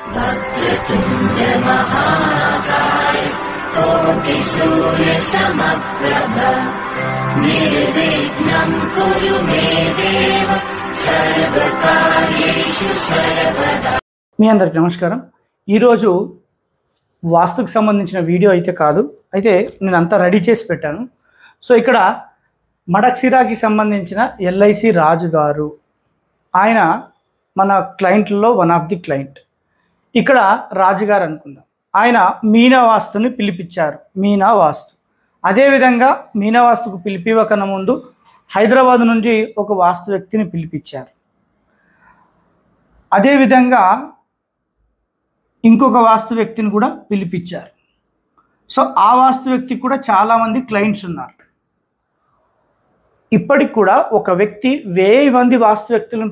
वक्रतुण्ड महाकाय कोटिसूर्यसमप्रभ निर्विघ्नं कुरु मे देव सर्वकार्येषु सर्वदा। మీ అందరికి నమస్కారం। ఈరోజు వాస్తుకు సంబంధించిన వీడియో అయితే కాదు, అయితే నేను అంతా రెడీ చేసి పెట్టాను। సో ఇక్కడ మడక్సిరాకి సంబంధించిన ఎల్ఐసి రాజు గారు, ఆయన మన క్లయింట్లలో వన్ ఆఫ్ ది క్లయింట్। ఇక్కడ రాజుగారు అనుకుందాం, ఆయన మీనా వాస్తుని పిలిపించారు। మీనా వాస్తు అదేవిధంగా మీనా వాస్తుకు పిలిపివ్వకన్నా ముందు హైదరాబాద్ నుంచి ఒక వాస్తు వ్యక్తిని పిలిపించారు। అదేవిధంగా ఇంకొక వాస్తు వ్యక్తిని కూడా పిలిపించారు। సో ఆ వాస్తు వ్యక్తికి కూడా చాలామంది క్లయింట్స్ ఉన్నారు। ఇప్పటికి కూడా ఒక వ్యక్తి 1000 మంది వాస్తు వ్యక్తులను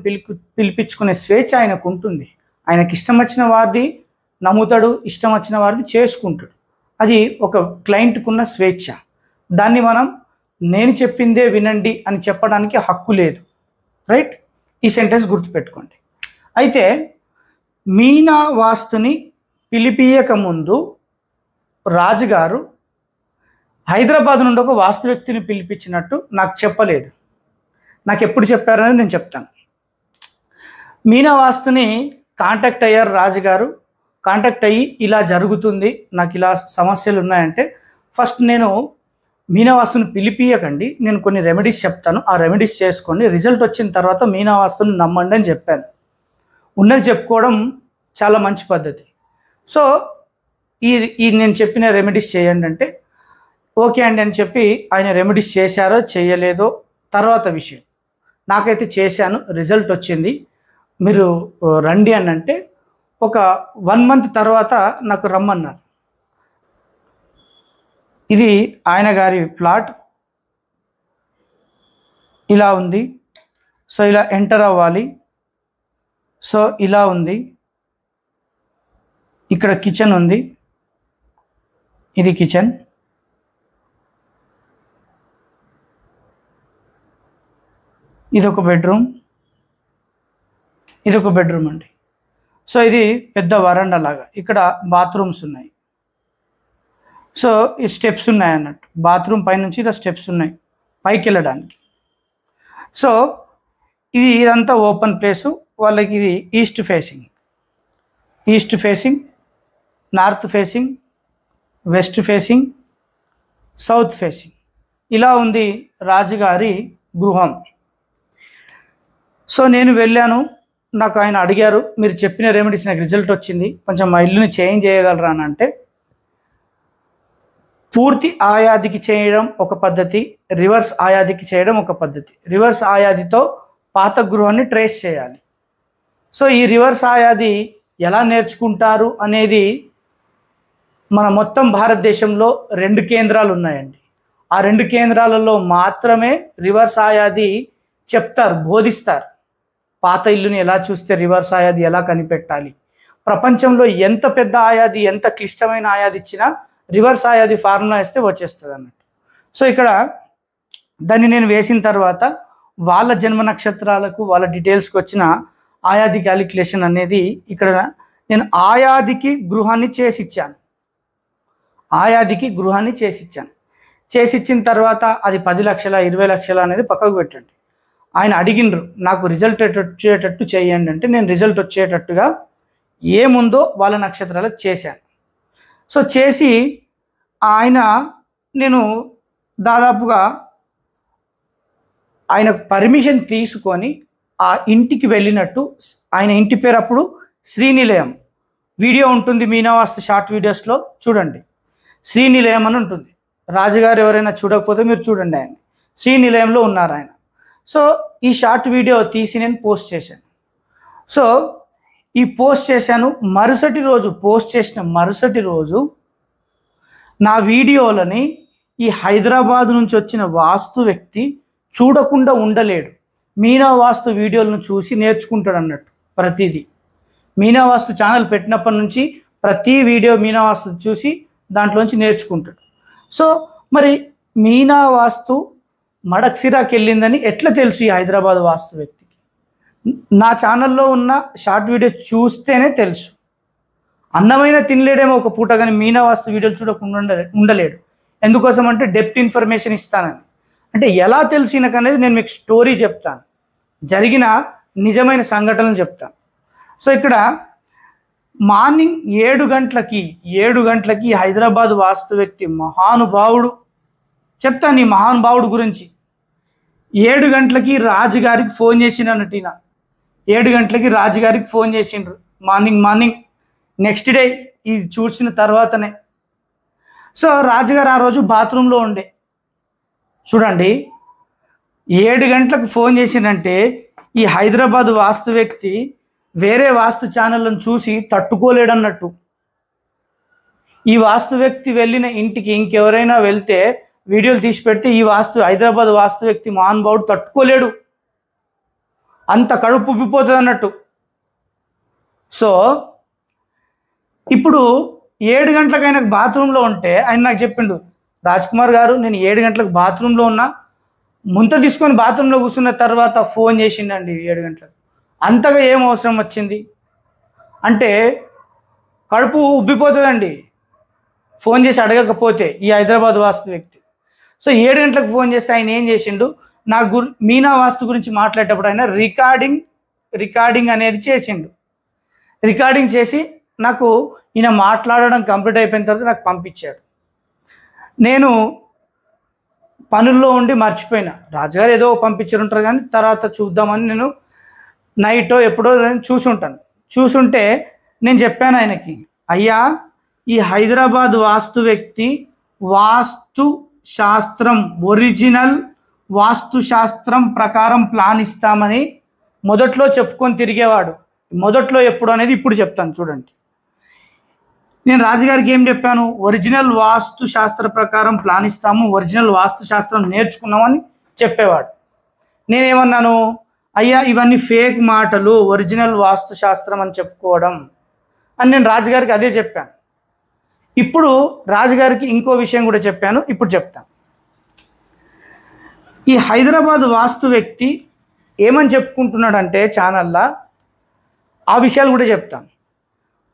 పిలిపించుకునే స్వేచ్ఛ ఆయనకు ఉంటుంది। ఆయనకి ఇష్టం వచ్చిన వారిది నమ్ముతాడు, ఇష్టం వచ్చిన వారిది చేసుకుంటాడు। అది ఒక క్లయింట్కున్న స్వేచ్ఛ। దాన్ని మనం నేను చెప్పిందే వినండి అని చెప్పడానికి హక్కు లేదు, రైట్? ఈ సెంటెన్స్ గుర్తుపెట్టుకోండి। అయితే మీనా వాస్తుని పిలిపియక ముందు రాజుగారు హైదరాబాద్ నుండి ఒక వాస్తు వ్యక్తిని పిలిపించినట్టు నాకు చెప్పలేదు। నాకు ఎప్పుడు చెప్పారనేది నేను చెప్తాను। మీనా వాస్తుని కాంటాక్ట్ అయ్యారు రాజుగారు। కాంటాక్ట్ అయ్యి ఇలా జరుగుతుంది, నాకు ఇలా సమస్యలు ఉన్నాయంటే ఫస్ట్ నేను మీనా వాస్తుని పిలిపియకండి, నేను కొన్ని రెమెడీస్ చెప్తాను, ఆ రెమెడీస్ చేసుకోండి, రిజల్ట్ వచ్చిన తర్వాత మీనా వాస్తుని నమ్మండి అని చెప్పాను। ఉన్నది చెప్పుకోవడం చాలా మంచి పద్ధతి। సో ఈ నేను చెప్పిన రెమెడీస్ చేయండి అంటే ఓకే అండి అని చెప్పి ఆయన రెమెడీస్ చేశారో చేయలేదో తర్వాత విషయం। నాకైతే చేశాను, రిజల్ట్ వచ్చింది, మీరు రండి అని అంటే ఒక 1 మంత్ తర్వాత నాకు రమ్మన్నారు। ఇది ఆయన గారి ప్లాట్ ఇలా ఉంది। సో ఇలా ఎంటర్ అవ్వాలి। సో ఇలా ఉంది, ఇక్కడ కిచెన్ ఉంది, ఇది కిచెన్, ఇదొక బెడ్రూమ్, ఇదొక బెడ్రూమ్ అండి। సో ఇది పెద్ద వరండా లాగా, ఇక్కడ బాత్రూమ్స్ ఉన్నాయి। సో ఈ స్టెప్స్ ఉన్నాయి అన్నట్టు, బాత్రూమ్ పైనుంచి ఇలా స్టెప్స్ ఉన్నాయి పైకి వెళ్ళడానికి। సో ఇదంతా ఓపెన్ ప్లేసు వాళ్ళకి। ఇది east facing, north facing, west facing, south facing, ఇలా ఉంది రాజుగారి గృహం। సో నేను వెళ్ళాను, నాకు ఆయన అడిగారు మీరు చెప్పిన రెమెడీస్ నాకు రిజల్ట్ వచ్చింది, కొంచెం మా ఇల్లుని చేంజ్ చేయగలరా అని అంటే పూర్తి ఆయాదికి చేయడం ఒక పద్ధతి, రివర్స్ ఆయాదికి చేయడం ఒక పద్ధతి। రివర్స్ ఆయాదితో పాత గృహాన్ని ట్రేస్ చేయాలి। సో ఈ రివర్స్ ఆయాది ఎలా నేర్చుకుంటారు అనేది మన మొత్తం భారతదేశంలో 2 కేంద్రాలు ఉన్నాయండి। ఆ 2 కేంద్రాలలో మాత్రమే రివర్స్ ఆయాది చెప్తారు, బోధిస్తారు। పాత ఇల్లుని ఎలా చూస్తే రివర్స్ ఆయాది ఎలా కనిపెట్టాలి, ప్రపంచంలో ఎంత పెద్ద ఆయాది, ఎంత క్లిష్టమైన ఆయాది ఇచ్చినా రివర్స్ ఆయాది ఫార్ములా వేస్తే వచ్చేస్తుంది అన్నట్టు। సో ఇక్కడ దాన్ని నేను వేసిన తర్వాత వాళ్ళ జన్మ నక్షత్రాలకు వాళ్ళ డీటెయిల్స్కి వచ్చిన ఆయాది క్యాలిక్యులేషన్ అనేది ఇక్కడ నేను ఆయాదికి గృహాన్ని చేసిచ్చాను। చేసిచ్చిన తర్వాత అది 10 లక్షల 20 లక్షల అనేది పక్కకు పెట్టండి। ఆయన అడిగినరు నాకు రిజల్ట్ వచ్చేటట్టు చేయండి అంటే నేను రిజల్ట్ వచ్చేటట్టుగా ఏముందో వాళ్ళ నక్షత్రాలకు చేశాను। సో చేసి నేను దాదాపుగా ఆయన పర్మిషన్ తీసుకొని ఆ ఇంటికి వెళ్ళినట్టు, ఆయన ఇంటి పేరు అప్పుడు శ్రీనిలయం, వీడియో ఉంటుంది మీనా వాస్తు షార్ట్ వీడియోస్లో చూడండి, శ్రీనిలయం అని ఉంటుంది। రాజుగారు ఎవరైనా చూడకపోతే మీరు చూడండి, ఆయన శ్రీనిలయంలో ఉన్నారు ఆయన। సో ఈ షార్ట్ వీడియో తీసి నేను పోస్ట్ చేశాను। సో ఈ పోస్ట్ చేశాను, పోస్ట్ చేసిన మరుసటి రోజు నా వీడియోలని ఈ హైదరాబాద్ నుంచి వచ్చిన వాస్తు వ్యక్తి చూడకుండా ఉండలేడు। మీనా వాస్తు వీడియోలను చూసి నేర్చుకుంటాడు అన్నట్టు ప్రతిదీ। మీనా వాస్తు ఛానల్ పెట్టినప్పటి నుంచి ప్రతి వీడియో మీనా వాస్తు చూసి దాంట్లోంచి నేర్చుకుంటాడు। సో మరి మీనా వాస్తు మడక్సిరాకి వెళ్ళిందని ఎట్లా తెలుసు ఈ హైదరాబాద్ వాస్తు వ్యక్తికి? నా ఛానల్లో ఉన్న షార్ట్ వీడియో చూస్తేనే తెలుసు, అన్నమైన తినలేడేమో ఒక పూట, కానీ మీనా వాస్తు వీడియోలు చూడకుండా ఉండలేడు. ఎందుకోసం అంటే డెప్త్ ఇన్ఫర్మేషన్ ఇస్తానని. అంటే ఎలా తెలిసినకు అనేది నేను మీకు స్టోరీ చెప్తాను, జరిగిన నిజమైన సంఘటనలు చెప్తాను. సో ఇక్కడ మార్నింగ్ 7 గంటలకి హైదరాబాద్ వాస్తు వ్యక్తి మహానుభావుడు, చెప్తాను ఈ మహానుభావుడు గురించి. 7 గంటలకి రాజుగారికి ఫోన్ చేసిండ్రు. 7 గంటలకి రాజుగారికి ఫోన్ చేసిండ్రు మార్నింగ్. నెక్స్ట్ డే ఇది చూసిన తర్వాతనే. సో రాజుగారు ఆ రోజు బాత్రూంలో ఉండే. చూడండి, 7 గంటలకు ఫోన్ చేసిందంటే ఈ హైదరాబాద్ వాస్తు వ్యక్తి వేరే వాస్తు ఛానళ్ళను చూసి తట్టుకోలేడన్నట్టు. ఈ వాస్తు వ్యక్తి వెళ్ళిన ఇంటికి ఇంకెవరైనా వెళ్తే వీడియోలు తీసి పెడితే ఈ హైదరాబాద్ వాస్తు వ్యక్తి మహానుభావుడు తట్టుకోలేడు, అంత కడుపు ఉబ్బిపోతుంది అన్నట్టు. సో ఇప్పుడు 7 గంటలకు ఆయనకు బాత్రూంలో ఉంటే ఆయన నాకు చెప్పిండు, రాజ్ కుమార్ గారు నేను 7 గంటలకు బాత్రూంలో ఉన్నా, ముంత తీసుకొని బాత్రూంలో కూర్చున్న తర్వాత ఫోన్ చేసిండండి 7 గంటలకు. అంతగా ఏం అవసరం వచ్చింది అంటే కడుపు ఉబ్బిపోతుందండి ఫోన్ చేసి అడగకపోతే ఈ హైదరాబాద్ వాస్తు వ్యక్తి. సో 7 గంటలకు ఫోన్ చేస్తే ఆయన ఏం చేసిండు, నా మీనా వాస్తు గురించి మాట్లాడేటప్పుడు ఆయన రికార్డింగ్ అనేది చేసిండు. రికార్డింగ్ చేసి నాకు ఈయన మాట్లాడడం కంప్లీట్ అయిపోయిన తర్వాత నాకు పంపించాడు. నేను పనుల్లో ఉండి మర్చిపోయినా. రాజుగారు ఏదో పంపించారు కానీ తర్వాత చూద్దామని నేను నైటో ఎప్పుడో చూసుంటే నేను చెప్పాను ఆయనకి, అయ్యా ఈ హైదరాబాద్ వాస్తు వ్యక్తి వాస్తు శాస్త్రం ఒరిజినల్ వాస్తు శాస్త్రం ప్రకారం ప్లాన్ ఇస్తామని మొదట్లో చెప్పుకొని తిరిగేవాడు. మొదట్లో ఎప్పుడు అనేది ఇప్పుడు చెప్తాను చూడండి. నేను రాజుగారికి ఏం చెప్పాను, ఒరిజినల్ వాస్తు శాస్త్ర ప్రకారం ప్లాన్ ఇస్తాము, ఒరిజినల్ వాస్తు శాస్త్రం నేర్చుకున్నామని చెప్పేవాడు. నేనేమన్నాను, అయ్యా ఇవన్నీ ఫేక్ మాటలు, ఒరిజినల్ వాస్తు శాస్త్రం అని చెప్పుకోవడం అని నేను రాజుగారికి అదే చెప్పాను. ఇప్పుడు రాజుగారికి ఇంకో విషయం కూడా చెప్పాను, ఇప్పుడు చెప్తాను. ఈ హైదరాబాద్ వాస్తు వ్యక్తి ఏమని చెప్పుకుంటున్నాడంటే ఛానల్లో ఆ విషయాలు కూడా చెప్తాను.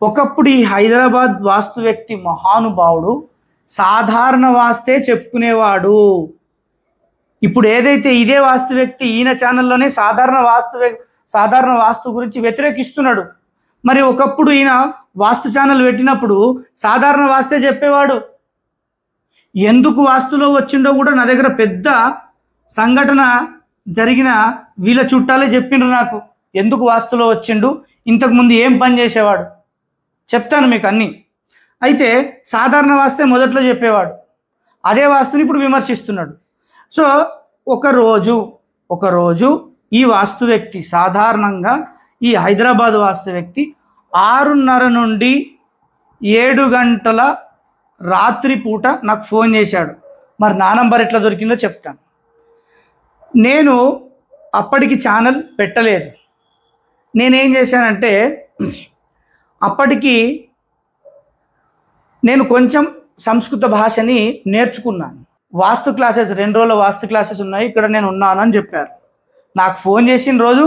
ఒకప్పుడు ఈ హైదరాబాద్ వాస్తు వ్యక్తి మహానుభావుడు సాధారణ వాస్తే చెప్పుకునేవాడు. ఇప్పుడు ఏదైతే ఇదే వాస్తు వ్యక్తి ఈయన ఛానల్లోనే సాధారణ వాస్తు గురించి వ్యతిరేకిస్తున్నాడు. మరి ఒకప్పుడు ఈయన వాస్తు ఛానల్ పెట్టినప్పుడు సాధారణ వాస్తే చెప్పేవాడు. ఎందుకు వాస్తులో వచ్చిండో కూడా నా దగ్గర పెద్ద సంఘటన జరిగిన వీళ్ళ చుట్టాలే చెప్పిండ్రు నాకు, ఎందుకు వాస్తులో వచ్చిండు, ఇంతకుముందు ఏం పని చేసేవాడు చెప్తాను మీకు అన్నీ. అయితే సాధారణ వాస్తే మొదట్లో చెప్పేవాడు, అదే వాస్తుని ఇప్పుడు విమర్శిస్తున్నాడు. సో ఒకరోజు ఈ వాస్తు వ్యక్తి సాధారణంగా ఈ హైదరాబాద్ వాస్తు వ్యక్తి 6:30 నుండి 7 గంటల రాత్రి పూట నాకు ఫోన్ చేశాడు. మరి నా నంబర్ ఎట్లా దొరికిందో చెప్తాను. నేను అప్పటికి ఛానల్ పెట్టలేదు. నేనేం చేశానంటే అప్పటికి నేను కొంచెం సంస్కృత భాషని నేర్చుకున్నాను. వాస్తు క్లాసెస్ 2 రోజుల వాస్తు క్లాసెస్ ఉన్నాయి, ఇక్కడ నేను ఉన్నానని చెప్పారు. నాకు ఫోన్ చేసిన రోజు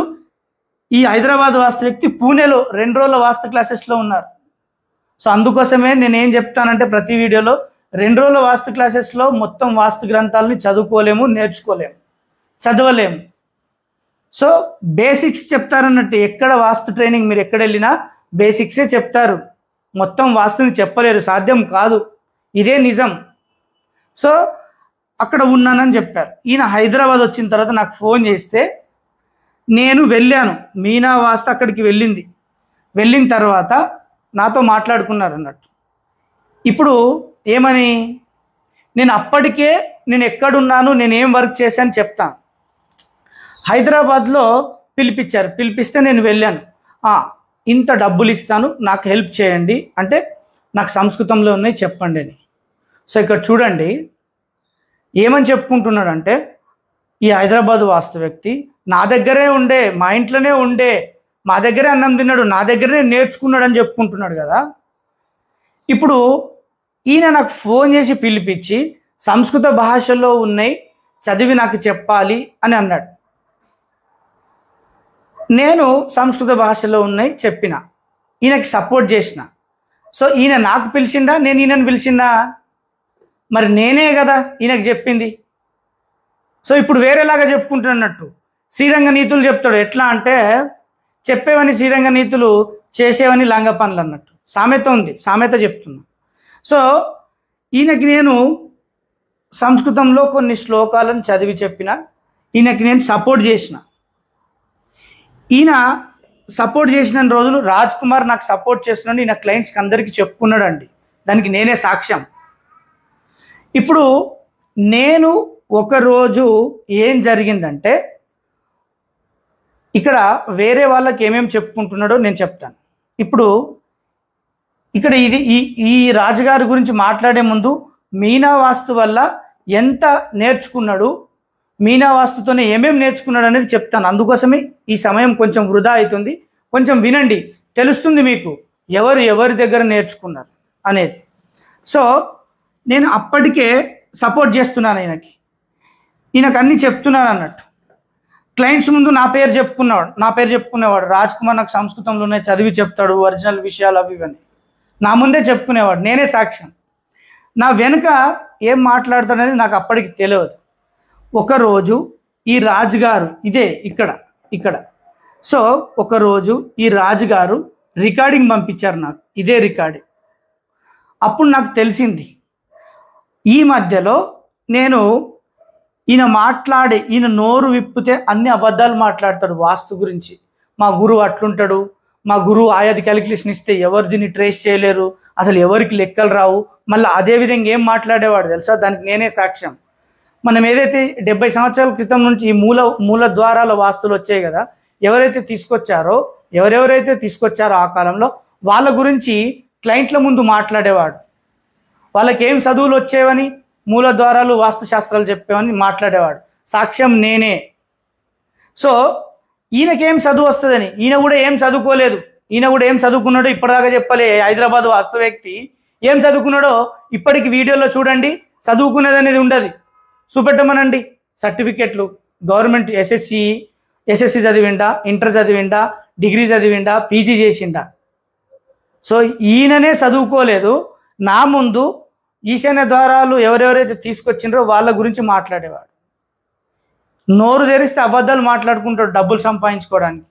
ఈ హైదరాబాద్ వాస్తు వ్యక్తి పూణేలో 2 రోజుల వాస్తు క్లాసెస్లో ఉన్నారు. సో అందుకోసమే నేను ఏం చెప్తానంటే ప్రతి వీడియోలో 2 రోజుల వాస్తు క్లాసెస్లో మొత్తం వాస్తు గ్రంథాలని చదువుకోలేము, నేర్చుకోలేము, చదవలేము. So basics చెప్తారన్నట్టు. ఎక్కడ వాస్తు ట్రైనింగ్ మీరు ఎక్కడ వెళ్ళినా బేసిక్సే చెప్తారు, మొత్తం వాస్తుని చెప్పలేరు, సాధ్యం కాదు, ఇదే నిజం. సో అక్కడ ఉన్నానని చెప్పారు. ఈయన హైదరాబాద్ వచ్చిన తర్వాత నాకు ఫోన్ చేస్తే నేను వెళ్ళాను. మీనా వాస్తు అక్కడికి వెళ్ళిన తర్వాత నాతో మాట్లాడుకున్నారు అన్నట్టు. ఇప్పుడు ఏమని, నేను అప్పటికే నేను ఎక్కడున్నాను, నేను ఏం వర్క్ చేశాను చెప్తాను. హైదరాబాద్లో పిలిపిస్తే నేను వెళ్ళాను. ఇంత డబ్బులు ఇస్తాను, నాకు హెల్ప్ చేయండి అంటే నాకు సంస్కృతంలో ఉన్నాయి చెప్పండి అని. సో ఇక్కడ చూడండి ఏమని చెప్పుకుంటున్నాడంటే, ఈ హైదరాబాద్ వాస్తు వ్యక్తి నా దగ్గరే ఉండే, మా ఇంట్లోనే ఉండే, మా దగ్గరే అన్నం తిన్నాడు, నా దగ్గరే నేర్చుకున్నాడు అని చెప్పుకుంటున్నాడు కదా. ఇప్పుడు ఈయన నాకు ఫోన్ చేసి పిలిపించి సంస్కృత భాషలో ఉన్నాయి చదివి నాకు చెప్పాలి అని అన్నాడు. నేను సంస్కృత భాషలో ఉన్నాయి చెప్పిన, ఈయనకి సపోర్ట్ చేసిన. సో ఈయన నాకు పిలిచిండా, నేను ఈయనను పిలిచిందా? మరి నేనే కదా ఈయనకు చెప్పింది. సో ఇప్పుడు వేరేలాగా చెప్పుకుంటున్నట్టు శ్రీరంగ నీతులు చెప్తాడు. ఎట్లా అంటే చెప్పేవని శ్రీరంగ నీతులు, చేసేవని లంగ పనులు అన్నట్టు సామెత ఉంది, సామెత చెప్తున్నా. సో ఈయనకి నేను సంస్కృతంలో కొన్ని శ్లోకాలను చదివి చెప్పిన, ఈయనకి నేను సపోర్ట్ చేసిన. ఈయన సపోర్ట్ చేసిన రోజులు రాజ్ కుమార్ నాకు సపోర్ట్ చేస్తున్నాడు, ఈయన క్లయింట్స్కి అందరికీ చెప్పుకున్నాడు అండి. దానికి నేనే సాక్ష్యం. ఇప్పుడు నేను ఒకరోజు ఏం జరిగిందంటే, ఇక్కడ వేరే వాళ్ళకి ఏమేమి చెప్పుకుంటున్నాడో నేను చెప్తాను. ఇప్పుడు ఇక్కడ ఈ రాజుగారి గురించి మాట్లాడే ముందు మీనా వాస్తు వల్ల ఎంత నేర్చుకున్నాడు, మీనా వాస్తుతోనే ఏమేమి నేర్చుకున్నాడు అనేది చెప్తాను. అందుకోసమే ఈ సమయం కొంచెం వృధా అవుతుంది. కొంచెం వినండి, తెలుస్తుంది మీకు ఎవరి దగ్గర నేర్చుకున్నారు అనేది. సో నేను అప్పటికే సపోర్ట్ చేస్తున్నాను ఈయనకు అన్నీ చెప్తున్నాను అన్నట్టు. క్లయింట్స్ ముందు నా పేరు చెప్పుకునేవాడు. రాజ్ కుమార్ నాకు సంస్కృతంలోనే చదివి చెప్తాడు, ఒరిజినల్ విషయాలు అవి ఇవన్నీ నా ముందే చెప్పుకునేవాడు. నేనే సాక్ష్యం. నా వెనుక ఏం మాట్లాడతాడనేది నాకు అప్పటికి తెలియదు. ఒకరోజు ఈ రాజుగారు ఇక్కడ సో ఒకరోజు ఈ రాజుగారు రికార్డింగ్ పంపించారు నాకు, ఇదే రికార్డింగ్. అప్పుడు నాకు తెలిసింది ఈ మధ్యలో నేను ఈయన నోరు విప్పితే అన్ని అబద్ధాలు మాట్లాడతాడు వాస్తు గురించి. మా గురువు అట్లుంటాడు, మా గురువు ఆయాది క్యాలిక్యులేషన్ ఇస్తే ఎవరు దీన్ని ట్రేస్ చేయలేరు, అసలు ఎవరికి లెక్కలు రావు. మళ్ళీ అదేవిధంగా ఏం మాట్లాడేవాడు తెలుసా? దానికి నేనే సాక్ష్యం. మనం ఏదైతే 70 సంవత్సరాల క్రితం నుంచి ఈ మూల ద్వారాల వాస్తులు వచ్చాయి కదా, ఎవరెవరైతే తీసుకొచ్చారో ఆ కాలంలో వాళ్ళ గురించి క్లయింట్ల ముందు మాట్లాడేవాడు. వాళ్ళకి ఏం చదువులు వచ్చేవని, మూల ద్వారాలు వాస్తుశాస్త్రాలు చెప్పేవని మాట్లాడేవాడు. సాక్ష్యం నేనే. సో ఈయనకేం చదువు వస్తుందని, ఈయన కూడా ఏం చదువుకోలేదు. ఈయన కూడా ఏం చదువుకున్నాడో ఇప్పటిదాకా చెప్పలే. హైదరాబాద్ వాస్తు వ్యక్తి ఏం చదువుకున్నాడో ఇప్పటికి వీడియోలో చూడండి. చదువుకునేది అనేది ఉండదు, చూపెట్టమనండి. సర్టిఫికెట్లు గవర్నమెంట్ ఎస్ఎస్సి చదివిండా, ఇంటర్ చదివిండా, డిగ్రీ చదివిండా, పీజీ చేసిండా. సో ఈయననే చదువుకోలేదు. నా ముందు ఈశాన్య ద్వారాలు ఎవరెవరైతే తీసుకొచ్చిండ్రో వాళ్ళ గురించి మాట్లాడేవాడు. నోరు తెరిస్తే అబద్ధాలు మాట్లాడుకుంటాడు డబ్బులు సంపాదించుకోవడానికి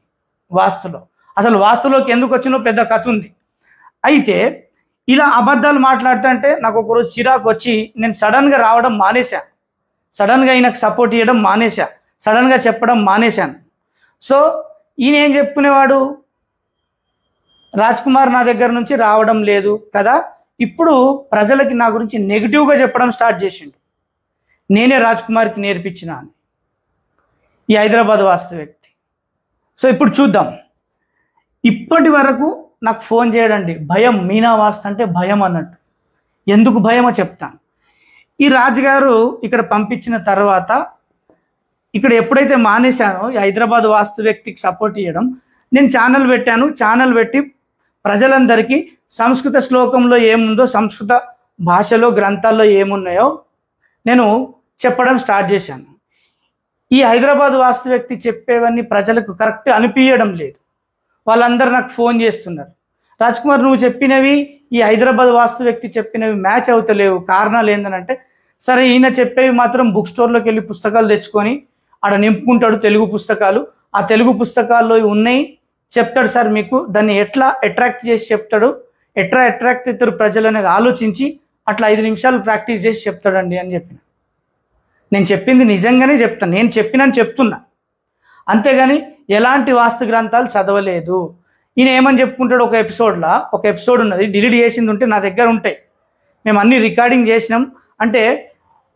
వాస్తులో. అసలు వాస్తులోకి ఎందుకు వచ్చినో పెద్ద కథ ఉంది. అయితే ఇలా అబద్ధాలు మాట్లాడుతుంటే నాకు ఒకరోజు చిరాకు వచ్చి నేను సడన్గా రావడం మానేశా. సడన్గా ఈయనకు సపోర్ట్ ఇవ్వడం మానేశా. సడన్గా చెప్పడం మానేశాను. సో ఈయన ఏం చెప్పుకునేవాడు, రాజ్ కుమార్ నా దగ్గర నుంచి రావడం లేదు కదా, ఇప్పుడు ప్రజలకి నా గురించి నెగిటివ్గా చెప్పడం స్టార్ట్ చేసిండు. నేనే రాజ్ కుమార్కి నేర్పించిన అని ఈ హైదరాబాద్ వాస్తు వ్యక్తి. సో ఇప్పుడు చూద్దాం. ఇప్పటి వరకు నాకు ఫోన్ చేయడండి భయం, మీనా వాస్తు అంటే భయం అన్నట్టు. ఎందుకు భయమో చెప్తాను. ఈ రాజుగారు ఇక్కడ పంపించిన తర్వాత ఇక్కడ ఎప్పుడైతే మానేశానో ఈ హైదరాబాద్ వాస్తు వ్యక్తికి సపోర్ట్ ఇవ్వడం, నేను ఛానల్ పెట్టాను. ఛానల్ పెట్టి ప్రజలందరికీ సంస్కృత శ్లోకంలో ఏముందో, సంస్కృత భాషలో గ్రంథాల్లో ఏమున్నాయో నేను చెప్పడం స్టార్ట్ చేశాను. ఈ హైదరాబాద్ వాస్తు వ్యక్తి చెప్పేవన్నీ ప్రజలకు కరెక్ట్ అనిపించడం లేదు. వాళ్ళందరూ నాకు ఫోన్ చేస్తున్నారు, రాజ్ కుమార్ నువ్వు చెప్పినవి ఈ హైదరాబాద్ వాస్తు వ్యక్తి చెప్పినవి మ్యాచ్ అవుతలేవు, కారణాలు ఏంటంటే, సరే ఈయన చెప్పేవి మాత్రం బుక్ స్టోర్లోకి వెళ్ళి పుస్తకాలు తెచ్చుకొని ఆడ నింపుకుంటాడు తెలుగు పుస్తకాలు. ఆ తెలుగు పుస్తకాల్లో ఉన్నాయి చెప్తాడు సార్ మీకు, దాన్ని ఎట్లా అట్రాక్ట్ చేసి చెప్తాడు, ఎట్లా అట్రాక్ట్ అవుతారు ప్రజలు అనేది ఆలోచించి అట్లా 5 నిమిషాలు ప్రాక్టీస్ చేసి చెప్తాడండి అని చెప్పిన. నేను చెప్పింది నిజంగానే చెప్తాను, నేను చెప్పినని చెప్తున్నా, అంతేగాని ఎలాంటి వాస్తు గ్రంథాలు చదవలేదు. ఈయన ఏమని చెప్పుకుంటాడు, ఒక ఎపిసోడ్ ఉన్నది డిలీట్ చేసింది ఉంటే నా దగ్గర ఉంటాయి, మేము అన్ని రికార్డింగ్ చేసినాం అంటే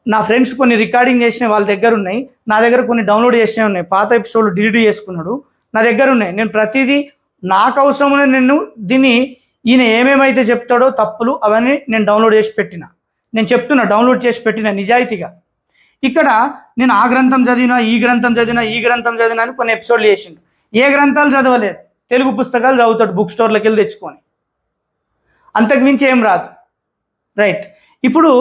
నా ఫ్రెండ్స్ కొన్ని రికార్డింగ్ చేసిన వాళ్ళ దగ్గర ఉన్నాయి, నా దగ్గర కొన్ని డౌన్లోడ్ చేసినవి ఉన్నాయి, పాత ఎపిసోడ్లు డిలీట్ చేసుకున్నాడు నా దగ్గర ఉన్నాయి. నేను ప్రతిదీ నాకు అవసరమైన నేను దీన్ని ఈయన ఏమేమైతే చెప్తాడో తప్పులు అవన్నీ నేను డౌన్లోడ్ చేసి పెట్టిన, నేను చెప్తున్నా డౌన్లోడ్ చేసి పెట్టిన నిజాయితీగా. ఇక్కడ నేను ఆ గ్రంథం చదివినా, ఈ గ్రంథం చదివినా అని కొన్ని ఎపిసోడ్లు చేసిండు. ఏ గ్రంథాలు చదవలేదు, తెలుగు పుస్తకాలు చదువుతాడు బుక్ స్టోర్లోకి వెళ్ళి తెచ్చుకొని, అంతకుమించి ఏం రాదు. రైట్. ఇప్పుడు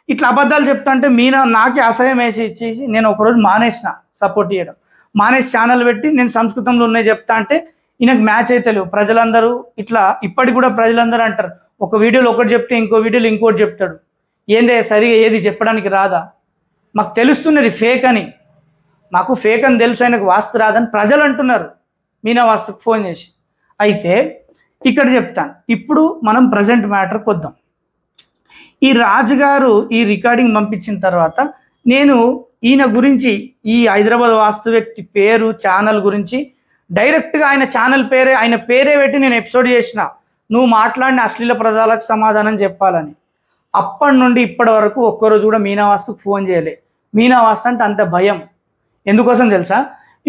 ఇట్లా అబద్ధాలు చెప్తా అంటే నాకే అసహ్యం ఇచ్చేసి నేను ఒకరోజు మానేసిన సపోర్ట్ చేయడం, మానేసి ఛానల్ పెట్టి నేను సంస్కృతంలో ఉన్నాయి చెప్తా అంటే ఈయనకు మ్యాచ్ అయితే లేవు. ప్రజలందరూ ఇట్లా ఇప్పటికి కూడా ప్రజలందరూ అంటారు, ఒక వీడియోలో ఒకటి చెప్తే ఇంకో వీడియోలో ఇంకోటి చెప్తాడు. ఏందే సరిగా ఏది చెప్పడానికి రాదా? మాకు తెలుస్తున్నది ఫేక్ అని, మాకు ఫేక్ అని తెలుసు, ఆయనకు వాస్తు రాదని ప్రజలు అంటున్నారు మీనా వాస్తుకు ఫోన్ చేసి. అయితే ఇక్కడ చెప్తాను. ఇప్పుడు మనం ప్రజెంట్ మ్యాటర్కి వద్దాం. ఈ రాజుగారు ఈ రికార్డింగ్ పంపించిన తర్వాత నేను ఈయన గురించి, ఈ హైదరాబాద్ వాస్తు వ్యక్తి పేరు, ఛానల్ గురించి డైరెక్ట్గా ఆయన ఛానల్ పేరే, ఆయన పేరే పెట్టి నేను ఎపిసోడ్ చేసిన, నువ్వు మాట్లాడిన అశ్లీల పదాలకు సమాధానం చెప్పాలని. అప్పటి నుండి ఇప్పటి వరకు ఒక్కరోజు కూడా మీనా వాస్తుకు ఫోన్ చేయలే. మీనా వాస్తు అంటే అంత భయం. ఎందుకోసం తెలుసా?